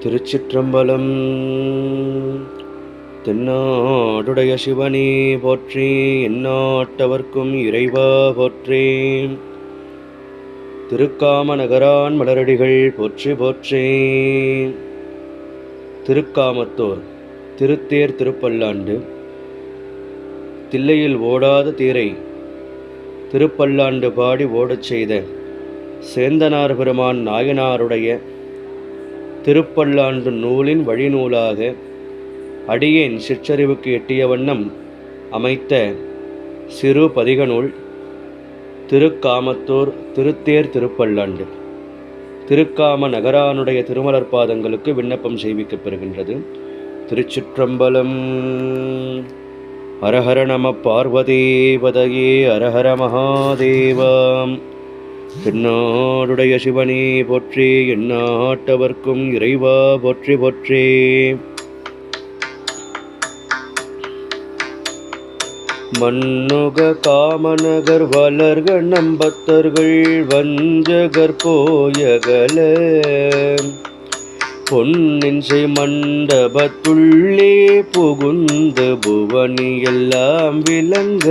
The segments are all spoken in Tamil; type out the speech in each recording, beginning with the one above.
திருச்சிற்றம்பலம். தென்னாடுடைய சிவனே போற்றி, எந்நாட்டவர்க்கும் இறைவா போற்றி. திருக்காம நகரான் மலரடிகள் போற்றி போற்றி. திருக்காமத்தோர் திருத்தேர் திருப்பல்லாண்டு. தில்லையில் ஓடாத தேரை திருப்பல்லாண்டு பாடி ஓடச் செய்த சேந்தனார் பெருமான் நாயனாருடைய திருப்பல்லாண்டு நூலின் வழிநூலாக அடியேன் சிற்றறிவுக்கு எட்டிய வண்ணம் அமைத்த சிறு பதிக நூல் திருக்காமத்தோர் திருத்தேர் திருப்பல்லாண்டு. திருக்காம நகரானுடைய திருமலர் பாதங்களுக்கு விண்ணப்பம் செய்விக்கப் பெறுகின்றது. திருச்சிற்றம்பலம். ஹரஹர நம பார்வதீபதையே ஹரஹர மகாதேவாம். தென்னாடுடைய சிவனே போற்றி, எந்நாட்டவர்க்கும் இறைவா போற்றி போற்றி. மன்னுக காமநகர் வளர்க நம்பத்தர்கள் வஞ்சகர் போயகல பொன்னின்சை மண்டபத்துள்ளே புகுந்து புவனி எல்லாம் விளங்க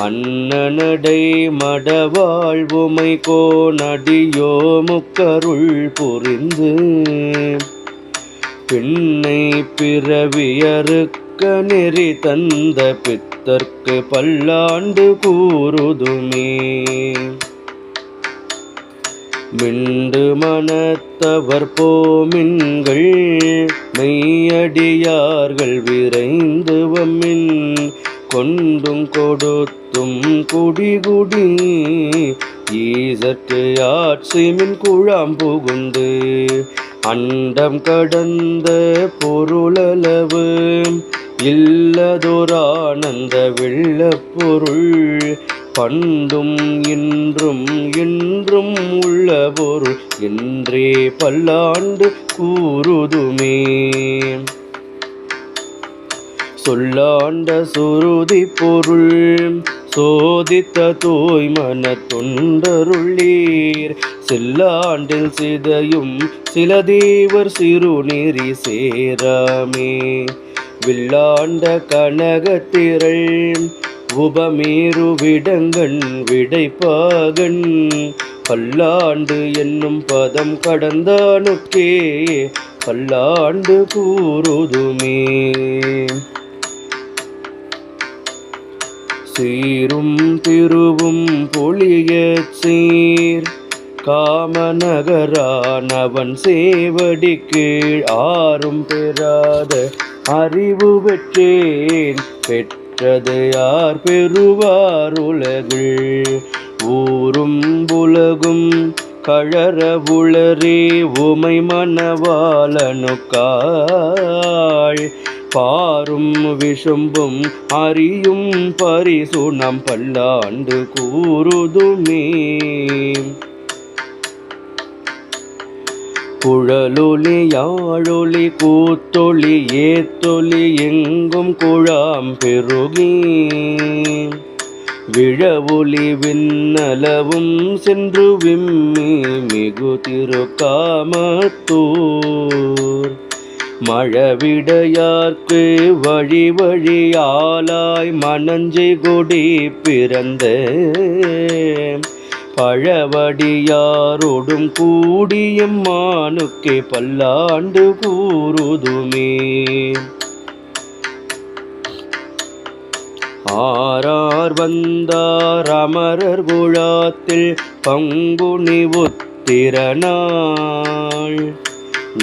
அன்னநடை மடவாழ்வுமை கோனடியோ முக்கருள் புரிந்து பின்னை பிறவியறுக்க நெறி தந்த பித்தர்க்கு பல்லாண்டு கூறுதுமே. மிண்டு மனத்தவர் போமின்கள் மெய்யடியார்கள் விரைந்து வம்மின் கொண்டும் கொடுத்தும் குடிகுடி ஈசற்கு ஆட்சிமின் குழாம் புகுந்து அண்டம் கடந்த பொருளளவு இல்லதொரானந்த வெள்ளப்பொருள் பண்டும் இன்றும் என்றும் உள்ள பொருள் என்றே பல்லாண்டு கூறுதுமே. சொல்லாண்ட சுருதி பொருள் சோதித்த தூய் மன தொண்டருள்ளீர் செல்லாண்டில் சிதையும் சில தேவர் சிறுநீரி சேராமே. வில்லாண்ட கனகத்திரள் உபமேரு விடங்கண் விடைப்பாகன் பல்லாண்டு என்னும் பதம் கடந்தானுக்கே பல்லாண்டு கூறுதுமே. சீரும் திருவும் பொழியச் சீர் காமநகரானவன் சேவடி கீழ் ஆறும் பெறாத அறிவு பெற்றேன் பெற்றது யார் பெறுவார் உலகில் ஊரும் புலகும் கழற உளரே உமை மணவாளனுக்காள் பாரும் விஷும்பும் அறியும் பரிசு நம் பல்லாண்டு கூறுதுமே. குழலொலி யாழொலி கூத்தொலி ஏத்தொலி எங்கும் குழாம் பெருகி விழவொலி விண்ணலவும் சென்று விம்மி மிகு திருக்காமத்தூர் மழவிடையார்க்கு வழி வழியாலாய் மணஞ்சை கொடி பிறந்த பழவடியாரோடும் கூடியம்மானுக்கே பல்லாண்டு கூறுதுமே. ஆரார் வந்தார் அமரர் குழாத்தில் பங்குனி உத்திரனாள்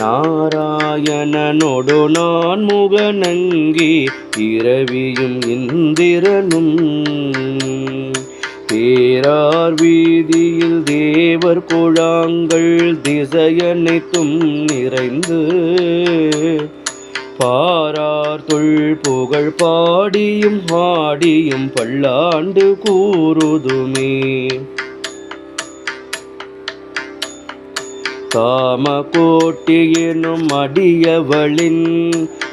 நாராயணனோடு நான் முகநங்கி இரவியும் இந்திரனும் தேரார் வீதியில் தேவர் குழாங்கள் திசையனைத்தும் நிறைந்து பாரார் தொல் புகழ் பாடியும் ஆடியும் பல்லாண்டு கூறுதுமே. காமகோட்டி எனும் அடியவளின்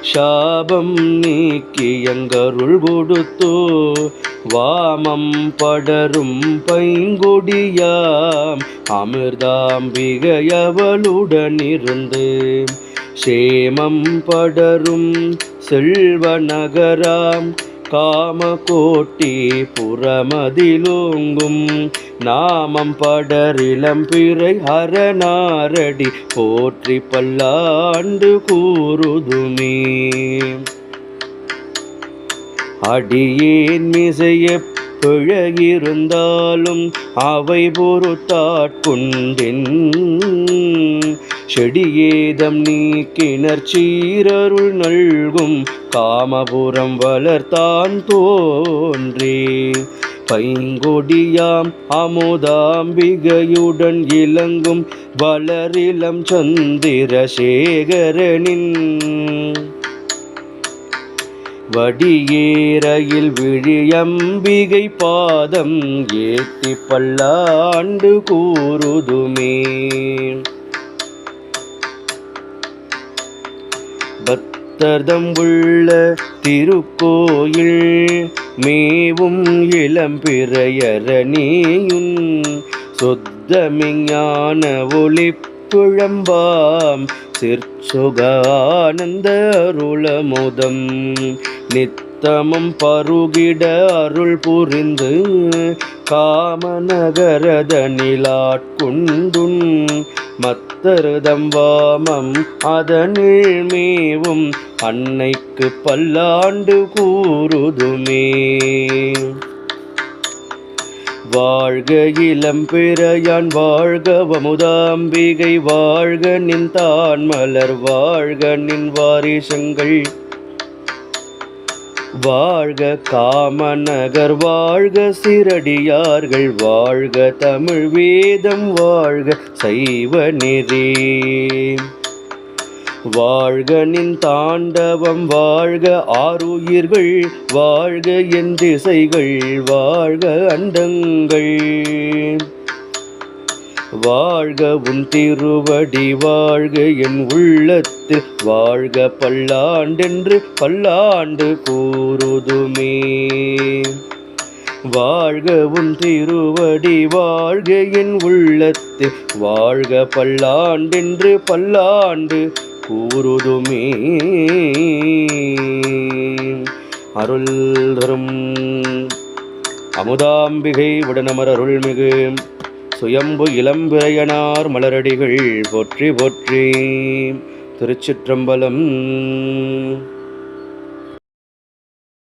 சாபம் நீக்கியங்கருள் கொடுத்தோ வாமம் படரும் பைங்கொடியாம் அமிர்தாம்பிகையவளுடனிருந்து சேமம் படரும் செல்வ நகராம் காமகோட்டி புறமதிலோங்கும் நாமம் படரிளம்பிறை அரணாரடி போற்றி பல்லாண்டு கூறுதுமே. அடியேன் மிசைய பிழையிருந்தாலும் அவை பொறுத்தாட்கொண்டென் செடியேதம் நீக்கினர் சீரருள் நல்கும் காமபுரம் வளர்த்தான் தோன்றே. பைங்கொடியாம் அமுதாம்பிகையுடன் இலங்கும் வளரிளம் சந்திரசேகரனின் வடியேரையில் விழியம்பிகை பாதம் ஏத்தி பல்லாண்டு கூறுதுமே. பக்தர்தம் உள்ள திருக்கோயில் மேவும் இளம்பிறையரணியுன் சொத்தமிஞான ஒளிப்புழம்பாம் சிற்சுகானந்த அருளமுதம் நித்தமும் பருகிட அருள் புரிந்து காமநகரதனிலாட்கொண்டுன் மத்தருதம் வாமம் அதனில் மேவும் அன்னைக்கு பல்லாண்டு கூறுதுமே. வாழ்க இளம்பிறையான் வாழ்க வமுதாம்பிகை வாழ்க நின் தான் மலர் வாழ்க நின் வாரிசங்கள் வாழ்க காமநகர் வாழ்க சிரடியார்கள் வாழ்க தமிழ் வேதம் வாழ்க சைவ நெறி வாழ்க நின் தாண்டவம் வாழ்க ஆருயிர்கள் வாழ்க என் திசைகள் வாழ்க அண்டங்கள் வாழ்க உன் திருவடி வாழ்க என் உள்ளத்து வாழ்க பல்லாண்டென்று பல்லாண்டு கூறுதுமே. வாழ்க உன் திருவடி வாழ்க என் உள்ளத்து வாழ்க பல்லாண்டென்று பல்லாண்டு கூறுதுமே. அருள் தரும் அமுதாம்பிகை உடனமர் அருள்மிகு சுயம்பு இளம்பிறையனார் மலரடிகள் போற்றி போற்றி. திருச்சிற்றம்பலம்.